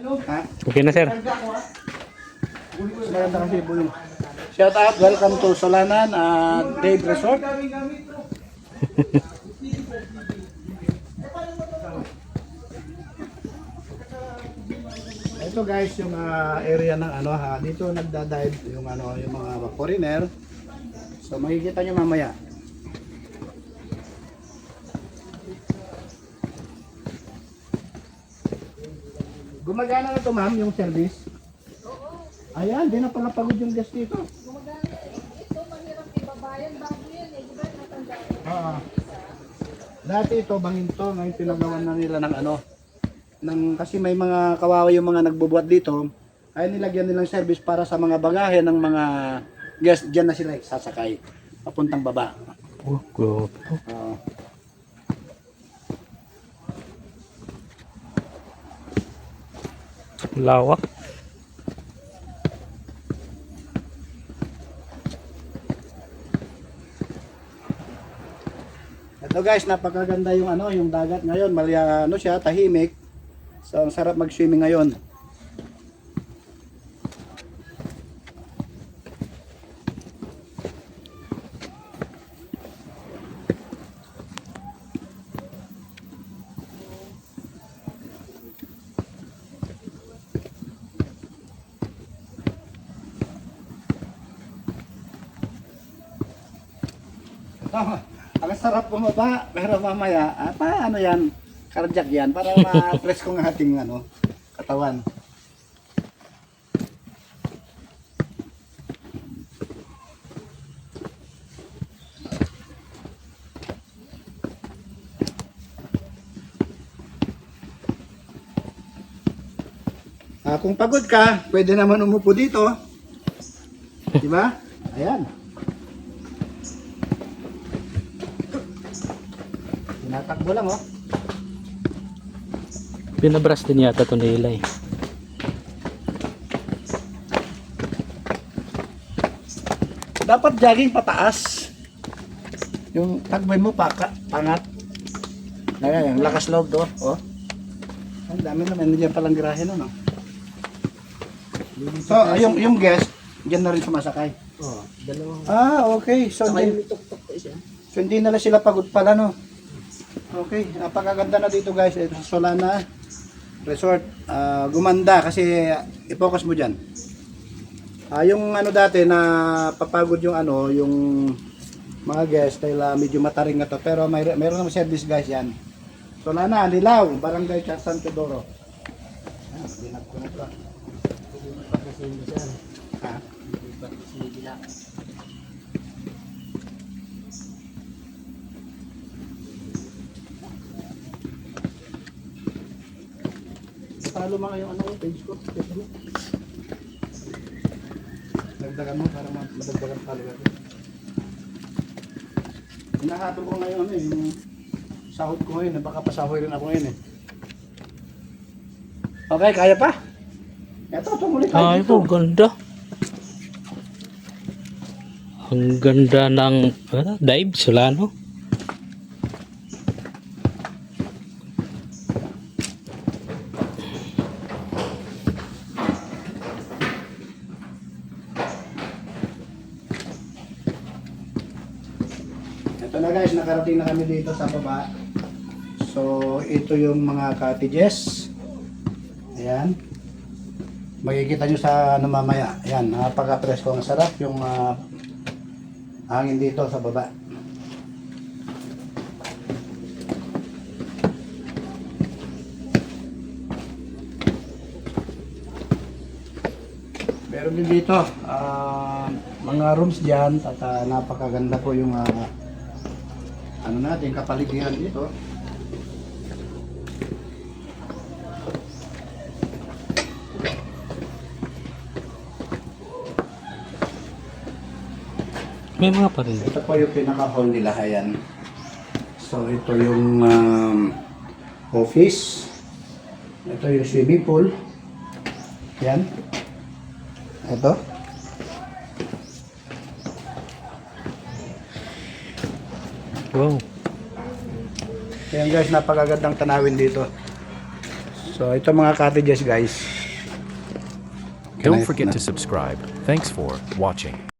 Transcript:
Ha? Okay na, sir. Maganda kasi po yung shout out, welcome to Solanan Dave Resort. Ito guys yung area ng ano ha, dito nagda-dive yung ano yung mga foreigner. So makikita nyo mamaya. Gumagana na to ma'am yung service? Oo. Ayan, di na pala pagod yung guest dito. Gumagana ito, mahirap ibabayan, bago yan eh, di ba natandaan? Dati ito, bangin to, ngayon pinagawan na nila ng ano, kasi may mga kawawa yung mga nagbubuhat dito, ay nilagyan nilang service para sa mga bagahe ng mga guest, dyan na sila sasakay, papuntang baba. Oh, good. Oo. Lawak. Ito guys, napakaganda yung ano, yung dagat ngayon, ano siya, tahimik. So, ang sarap mag-swimming ngayon. Ang sarap bumaba, pero mamaya, ano yan, cardiac yan, para ma-press ko ng ating ano, katawan. Kung pagod ka, pwede naman umupo dito. Di ba? Ayan. Tinatakbo lang oh. Pinabras din yata ito nila eh. Dapat jogging pataas. Yung takboy mo pangat. Ayan, yung lakas loob to. Oh. Ang dami naman, nandiyan palang garahe nun. Oh. So, yung guest, dyan na rin sumasakay. Oh, dalawang. Okay. So, Saka yung hindi, may tuktok pa siya. so, hindi na lang sila pagod pala, no? Okay. Napakaganda na dito, guys. Ito sa Solana Resort. Gumanda kasi i-focus mo dyan. Yung ano dati na papagod yung ano, yung mga guests dahil medyo mataring na to. Pero mayroon naman service, guys, yan. Solana, Lilaw, Barangay San Teodoro. Binag ko na to. Pag kasi hindi siya. Ha? Pag kasi hindi na. Follow mo yung ano, page ko. Facebook. Dagdagan mo para madagdagan follower ko. Hinahatol ko ngayon ano yung sahod ko ngayon. Baka pasahoy rin ako ngayon eh. Okay, kaya pa? Eto, tumuloy tayo Ay dito. po, ganda. Ang ganda ng dive, Solano. Ito na guys, nakarating na kami dito sa baba. So, ito yung mga cottages. Ayan. Makikita nyo sa ano mamaya. Ayan, napaka-presko. Ang sarap yung hangin dito sa baba. Meron din dito mga rooms dyan at napakaganda po yung ano natin, kapaligiran dito. May mga pa rin. Ito po yung pinaka-hall nila, ayan. So ito yung office. Ito yung swimming pool. Yan. Ito. Wow. Ayan guys, napakagandang tanawin dito. So ito mga cottages guys. Don't forget to subscribe. Thanks for watching.